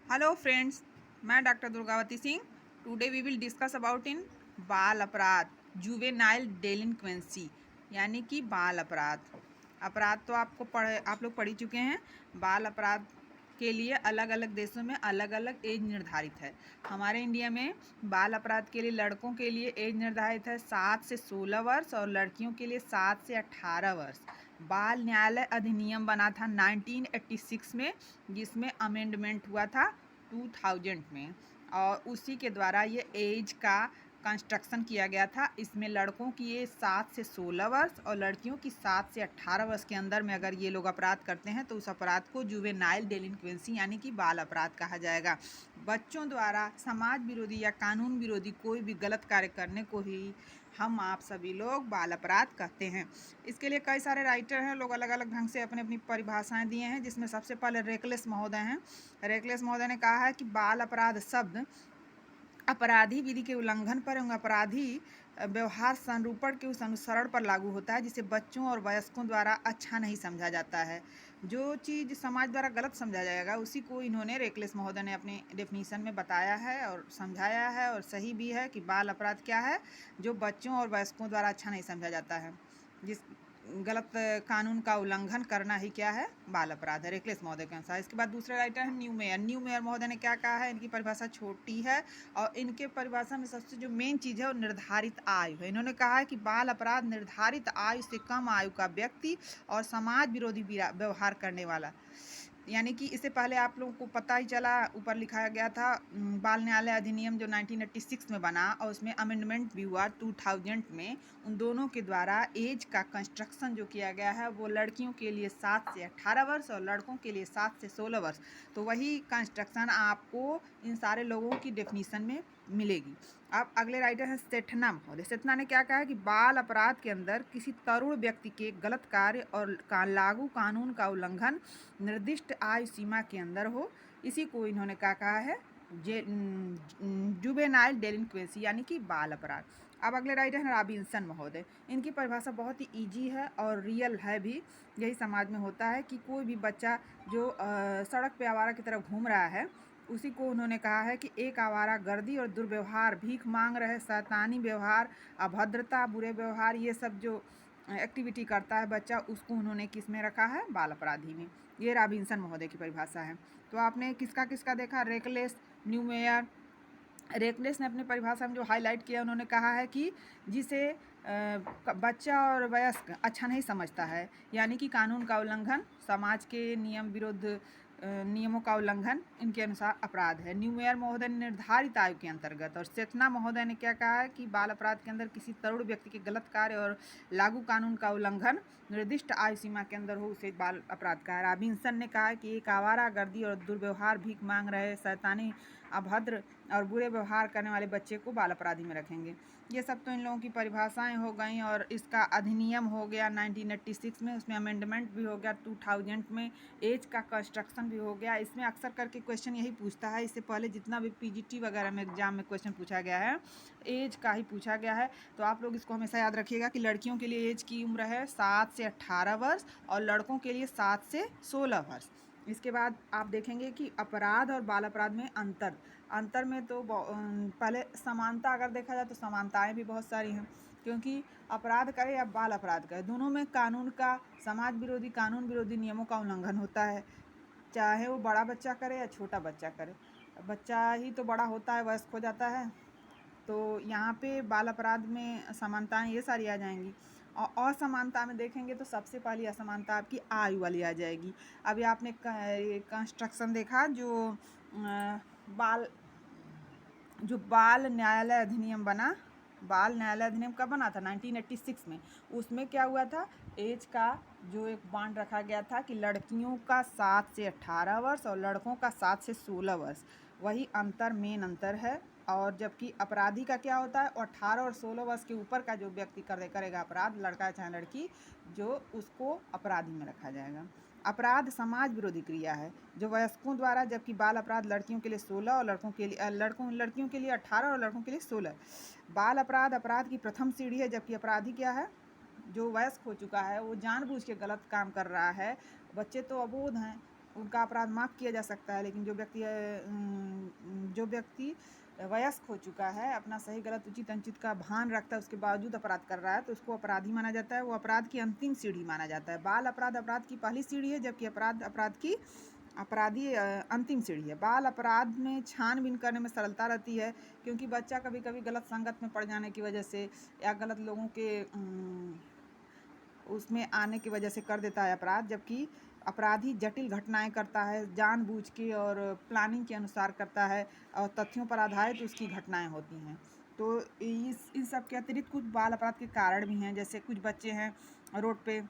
Hello friends, मैं doctor Durgavati Singh. Today we will discuss about in बाल अपराध, जुवेनाइल डेलिंक्वेंसी, यानी कि बाल अपराध। अपराध तो आप लोग पढ़ ही चुके हैं। बाल अपराध के लिए अलग अलग देशों में अलग अलग एज निर्धारित है। हमारे इंडिया में बाल अपराध के लिए लड़कों के लिए एज निर्धारित है 7 से 16 वर्ष और लड़कियों के लिए 7 से 18 वर्ष। बाल न्यायालय अधिनियम बना था 1986 में, जिसमें अमेंडमेंट हुआ था 2000 में, और उसी के द्वारा ये एज का कंस्ट्रक्शन किया गया था। इसमें लड़कों की एज 7 से 16 वर्ष और लड़कियों की 7 से 18 वर्ष के अंदर में अगर ये लोग अपराध करते हैं तो उस अपराध को जुवेनाइल डेलिंक्वेंसी यानी कि बाल अपराध कहा जाएगा। बच्चों द्वारा समाज विरोधी या कानून विरोधी कोई भी गलत कार्य करने को ही हम आप सभी लोग बाल अपराध कहते हैं। इसके लिए कई सारे राइटर हैं, लोग अलग अलग ढंग से अपनी अपनी परिभाषाएं दिए हैं, जिसमें सबसे पहले रेकलेस महोदय हैं। रेकलेस महोदय ने कहा है कि बाल अपराध शब्द अपराधी विधि के उल्लंघन पर एवं अपराधी व्यवहार संरूपण के उस अनुसरण पर लागू होता है जिसे बच्चों और वयस्कों द्वारा अच्छा नहीं समझा जाता है। जो चीज़ समाज द्वारा गलत समझा जाएगा उसी को इन्होंने रेकलेस महोदय ने अपने डेफिनीशन में बताया है और समझाया है, और सही भी है कि बाल अपराध क्या है, जो बच्चों और वयस्कों द्वारा अच्छा नहीं समझा जाता है। जिस गलत कानून का उल्लंघन करना ही क्या है, बाल अपराध है, रेकलेस महोदय के अनुसार। इसके बाद दूसरे राइटर हैं न्यू मेयर। न्यू मेयर महोदय ने क्या कहा है, इनकी परिभाषा छोटी है और इनके परिभाषा में सबसे जो मेन चीज़ है वो निर्धारित आयु है। इन्होंने कहा है कि बाल अपराध निर्धारित आयु से कम आयु का व्यक्ति और समाज विरोधी व्यवहार करने वाला, यानी कि इससे पहले आप लोगों को पता ही चला, ऊपर लिखाया गया था बाल न्यायालय अधिनियम जो 1986 में बना और उसमें अमेंडमेंट भी हुआ 2000 में। उन दोनों के द्वारा एज का कंस्ट्रक्शन जो किया गया है वो लड़कियों के लिए 7 से 18 वर्ष और लड़कों के लिए 7 से 16 वर्ष। तो वही कंस्ट्रक्शन आपको इन सारे लोगों की डेफिनीशन में मिलेगी। अब अगले राइटर हैं सेठना महोदय। सेठना ने क्या कहा कि बाल अपराध के अंदर किसी तरुण व्यक्ति के गलत कार्य और लागू कानून का उल्लंघन निर्दिष्ट आयु सीमा के अंदर हो, इसी को इन्होंने क्या कहा है, जुवेनाइल डेलिंक्वेंसी यानी कि बाल अपराध। अब अगले राइटर हैं रॉबिन्सन महोदय। इनकी परिभाषा बहुत ही ईजी है और रियल है भी। यही समाज में होता है कि कोई भी बच्चा जो सड़क पे आवारा की तरह घूम रहा है, उसी को उन्होंने कहा है कि एक आवारा गर्दी और दुर्व्यवहार, भीख मांग रहे, शैतानी व्यवहार, अभद्रता, बुरे व्यवहार, ये सब जो एक्टिविटी करता है बच्चा, उसको उन्होंने किस में रखा है, बाल अपराधी में। ये रॉबिन्सन महोदय की परिभाषा है। तो आपने किसका किसका देखा, रेकलेस, न्यू मेयर। रेकलेस ने अपनी परिभाषा में जो हाईलाइट किया, उन्होंने कहा है कि जिसे बच्चा और वयस्क अच्छा नहीं समझता है, यानी कि कानून का उल्लंघन, समाज के नियम विरुद्ध नियमों का उल्लंघन, इनके अनुसार अपराध है। न्यू मेयर महोदय ने निर्धारित आयु के अंतर्गत, और सेठना महोदय ने क्या कहा है कि बाल अपराध के अंदर किसी तरुण व्यक्ति के गलत कार्य और लागू कानून का उल्लंघन निर्दिष्ट आयु सीमा के अंदर हो, उसे बाल अपराध कहा है। रॉबिन्सन ने कहा कि एक आवारा गर्दी और दुर्व्यवहार, भीख मांग रहे, शैतानी, अभद्र और बुरे व्यवहार करने वाले बच्चे को बाल अपराधी में रखेंगे। ये सब तो इन लोगों की परिभाषाएं हो गई, और इसका अधिनियम हो गया 1986 में, उसमें अमेंडमेंट भी हो गया 2000 में, एज का कंस्ट्रक्शन भी हो गया। इसमें अक्सर करके क्वेश्चन यही पूछता है, इससे पहले जितना भी पीजीटी वगैरह में एग्जाम में क्वेश्चन पूछा गया है, एज का ही पूछा गया है। तो आप लोग इसको हमेशा याद रखिएगा कि लड़कियों के लिए एज की उम्र है 7 से 18 वर्ष और लड़कों के लिए 7 से 16 वर्ष। इसके बाद आप देखेंगे कि अपराध और बाल अपराध में अंतर में तो पहले समानता अगर देखा जाए तो समानताएं भी बहुत सारी हैं, क्योंकि अपराध करे या बाल अपराध करे, दोनों में कानून का, समाज विरोधी, कानून विरोधी नियमों का उल्लंघन होता है, चाहे वो बड़ा बच्चा करे या छोटा बच्चा करे। बच्चा ही तो बड़ा होता है, वयस्क हो जाता है। तो यहाँ पे बाल अपराध में समानताएं ये सारी आ जाएंगी। और असमानता में देखेंगे तो सबसे पहली असमानता आपकी आयु वाली आ जाएगी। अभी आपने कंस्ट्रक्शन देखा जो बाल न्यायालय अधिनियम बना। बाल न्यायालय अधिनियम कब बना था, 1986 में। उसमें क्या हुआ था, एज का जो एक बांड रखा गया था कि लड़कियों का 7 से 18 वर्ष और लड़कों का 7 से 16 वर्ष, वही अंतर, मेन अंतर है। और जबकि अपराधी का क्या होता है, 18 और 16 वर्ष के ऊपर का जो व्यक्ति करेगा अपराध, लड़का चाहे लड़की, जो उसको अपराधी में रखा जाएगा। अपराध समाज विरोधी क्रिया है जो वयस्कों द्वारा, जबकि बाल अपराध लड़कियों के लिए 16 और लड़कियों के लिए 18 और लड़कों के लिए 16। बाल अपराध अपराध की प्रथम सीढ़ी है, जबकि अपराधी क्या है, जो वयस्क हो चुका है, वो जानबूझ के गलत काम कर रहा है। बच्चे तो अबोध हैं, उनका अपराध माफ़ किया जा सकता है, लेकिन जो व्यक्ति वयस्क हो चुका है, अपना सही गलत उचित अनुचित का भान रखता है, उसके बावजूद अपराध कर रहा है, तो उसको अपराधी माना जाता है। वो अपराध की अंतिम सीढ़ी माना जाता है। बाल अपराध अपराध की पहली सीढ़ी है, जबकि अपराध की अंतिम सीढ़ी है। बाल अपराध में छानबीन करने में सरलता रहती है, क्योंकि बच्चा कभी कभी गलत संगत में पड़ जाने की वजह से या गलत लोगों के उसमें आने की वजह से कर देता है अपराध, जबकि अपराधी जटिल घटनाएं करता है, जानबूझ के और प्लानिंग के अनुसार करता है और तथ्यों पर आधारित उसकी घटनाएं होती हैं। तो इन सब के अतिरिक्त कुछ बाल अपराध के कारण भी हैं, जैसे कुछ बच्चे हैं रोड पे,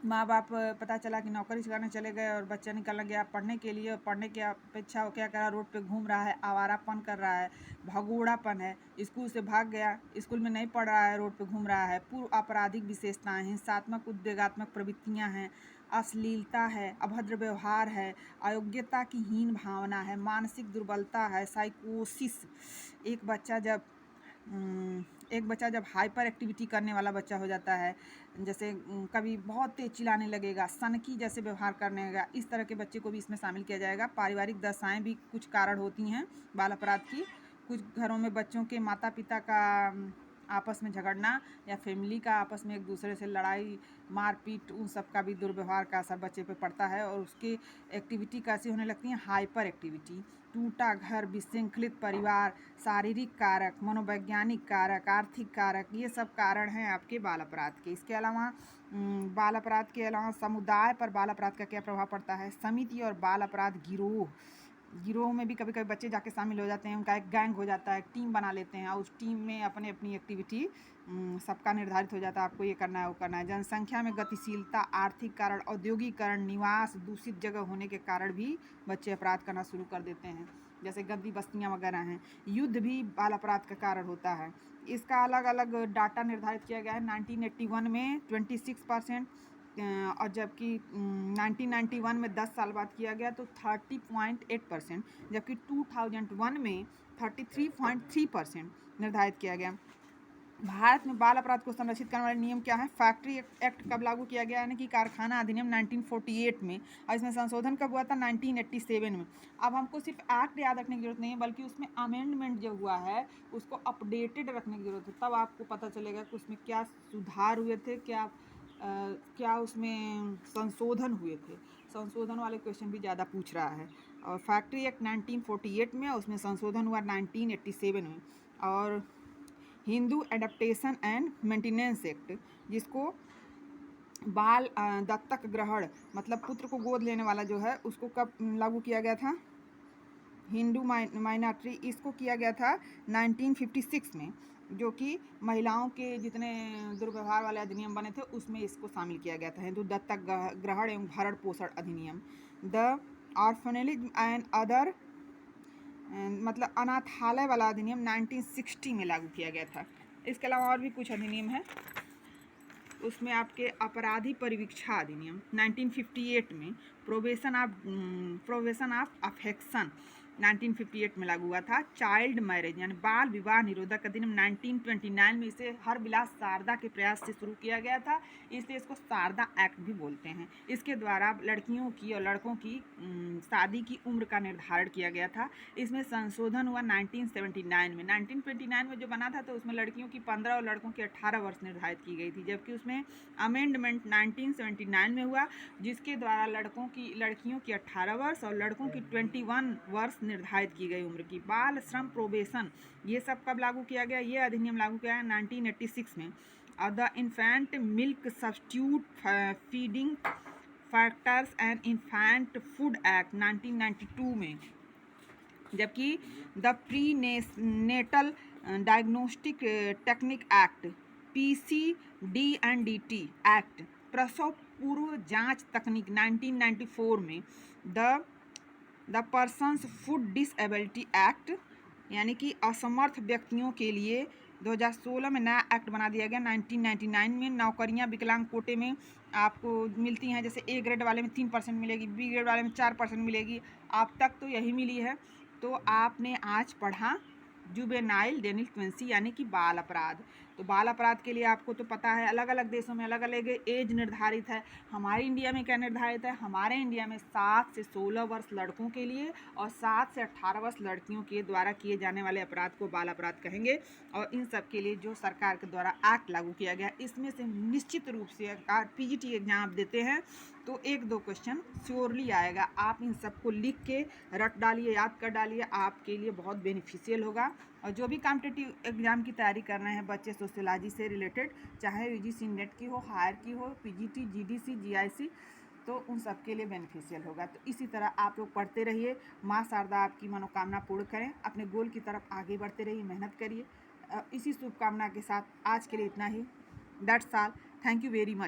माँ बाप पता चला कि नौकरी करने चले गए और बच्चा निकल गया पढ़ने के लिए, पढ़ने की अपेक्षा वो क्या कर रहा है, रोड पे घूम रहा है, आवारापन कर रहा है, भगोड़ापन है, स्कूल से भाग गया, स्कूल में नहीं पढ़ रहा है, रोड पे घूम रहा है। पूर्व आपराधिक विशेषताएं, हिंसात्मक उद्वेगात्मक प्रवृत्तियां हैं, अश्लीलता है, अभद्र व्यवहार है, अयोग्यता की हीन भावना है, मानसिक दुर्बलता है, साइकोसिस। एक बच्चा जब हाइपर एक्टिविटी करने वाला बच्चा हो जाता है, जैसे कभी बहुत तेज चिल्लाने लगेगा, सनकी जैसे व्यवहार करने लगेगा, इस तरह के बच्चे को भी इसमें शामिल किया जाएगा। पारिवारिक दशाएं भी कुछ कारण होती हैं बाल अपराध की। कुछ घरों में बच्चों के माता पिता का आपस में झगड़ना या फैमिली का आपस में एक दूसरे से लड़ाई मारपीट, उन सब का भी दुर्व्यवहार का असर बच्चे पे पड़ता है और उसकी एक्टिविटी कैसी होने लगती है, हाइपर एक्टिविटी। टूटा घर, विशृंखलित परिवार, शारीरिक कारक, मनोवैज्ञानिक कारक, आर्थिक कारक, ये सब कारण हैं आपके बाल अपराध के। इसके अलावा बाल अपराध के अलावा समुदाय पर बाल अपराध का क्या प्रभाव पड़ता है। समिति और बाल अपराध गिरोह में भी कभी कभी बच्चे जाके शामिल हो जाते हैं, उनका एक गैंग हो जाता है, एक टीम बना लेते हैं और उस टीम में अपनी एक्टिविटी सबका निर्धारित हो जाता है, आपको ये करना है वो करना है। जनसंख्या में गतिशीलता, आर्थिक कारण, औद्योगिकरण, निवास, दूषित जगह होने के कारण भी बच्चे अपराध करना शुरू कर देते हैं, जैसे गंदी बस्तियां वगैरह हैं। युद्ध भी बाल अपराध का कारण होता है। इसका अलग अलग डाटा निर्धारित किया गया है। 1981 में 26% और जबकि 1991 में 10 साल बाद किया गया तो 30.8%, जबकि 2001 में 33.3% निर्धारित किया गया। भारत में बाल अपराध को संरक्षित करने वाले नियम क्या है। फैक्ट्री एक्ट कब लागू किया गया, यानी कि कारखाना अधिनियम 1948 में, और इसमें संशोधन कब हुआ था, 1987 में। अब हमको सिर्फ एक्ट याद रखने की जरूरत नहीं है, बल्कि उसमें अमेंडमेंट जो हुआ है उसको अपडेटेड रखने की जरूरत है, तब आपको पता चलेगा कि उसमें क्या सुधार हुए थे, क्या उसमें संशोधन हुए थे। संशोधन वाले क्वेश्चन भी ज़्यादा पूछ रहा है। और फैक्ट्री एक्ट 1948 में, उसमें संशोधन हुआ 1987 में। और Hindu adaptation and maintenance act, जिसको बाल दत्तक ग्रहण मतलब पुत्र को गोद लेने वाला जो है, उसको कब लागू किया गया था, हिंदू माइनॉरिटी, इसको किया गया था 1956 में, जो कि महिलाओं के जितने दुर्व्यवहार वाले अधिनियम बने थे उसमें इसको शामिल किया गया था, हिंदू दत्तक ग्रहण एवं भरण पोषण अधिनियम। द ऑर्फनेज एंड अदर मतलब अनाथालय वाला अधिनियम 1960 में लागू किया गया था। इसके अलावा और भी कुछ अधिनियम है, उसमें आपके अपराधी परिवीक्षा अधिनियम 1958 में, प्रोबेशन ऑफ अफेक्शन 1958 में लागू हुआ था। चाइल्ड मैरिज यानी बाल विवाह निरोधक अधिनियम 1929 में, इसे हरबिलास शारदा के प्रयास से शुरू किया गया था, इसलिए इसको शारदा एक्ट भी बोलते हैं। इसके द्वारा लड़कियों की और लड़कों की शादी की उम्र का निर्धारण किया गया था। इसमें संशोधन हुआ 1979 में। 1929 में जो बना था तो उसमें लड़कियों की 15 और लड़कों की 18 वर्ष निर्धारित की गई थी, जबकि उसमें अमेंडमेंट 1979 में हुआ, जिसके द्वारा लड़कियों की 18 वर्ष और लड़कों की 21 वर्ष निर्धारित की गई उम्र की। बाल श्रम प्रोबेशन ये सब कब लागू किया गया, ये अधिनियम लागू किया गया 1986 में। और the infant milk substitute feeding factors and infant food act 1992 में, जबकि the pre natal diagnostic technique act PCD&DT act, प्रसव पूर्व जांच तकनीक 1994 में, the persons food disability act यानी कि असमर्थ व्यक्तियों के लिए 2016 में नया एक्ट बना दिया गया 1999 में। नौकरियां विकलांग कोटे में आपको मिलती हैं, जैसे ए ग्रेड वाले में 3% मिलेगी, बी ग्रेड वाले में 4% मिलेगी, आप तक तो यही मिली है। तो आपने आज पढ़ा जुवेनाइल डेलिंक्वेंसी यानी कि बाल अपराध। तो बाल अपराध के लिए आपको तो पता है अलग अलग देशों में अलग अलग एज निर्धारित है। हमारे इंडिया में क्या निर्धारित है? हमारे इंडिया में 7 से 16 वर्ष लड़कों के लिए और 7 से 18 वर्ष लड़कियों के द्वारा किए जाने वाले अपराध को बाल अपराध कहेंगे। और इन सब के लिए जो सरकार के द्वारा एक्ट लागू किया गया, इसमें से निश्चित रूप से अगर पीजीटी एग्जाम आप देते हैं तो 1-2 क्वेश्चन श्योरली आएगा। आप इन सबको लिख के रट डालिए, याद कर डालिए, आपके लिए बहुत बेनिफिशियल होगा। और जो भी कॉम्पिटिटिव एग्जाम की तैयारी कर रहे हैं बच्चे सोशियोलॉजी से रिलेटेड, चाहे यूजीसी नेट की हो, हायर की हो, पीजीटी, जीडीसी, जीआईसी, तो उन सब के लिए बेनिफिशियल होगा। तो इसी तरह आप लोग पढ़ते रहिए। माँ शारदा आपकी मनोकामना पूर्ण करें। अपने गोल की तरफ आगे बढ़ते रहिए, मेहनत करिए। इसी शुभकामना के साथ आज के लिए इतना ही। That's all. Thank you very much.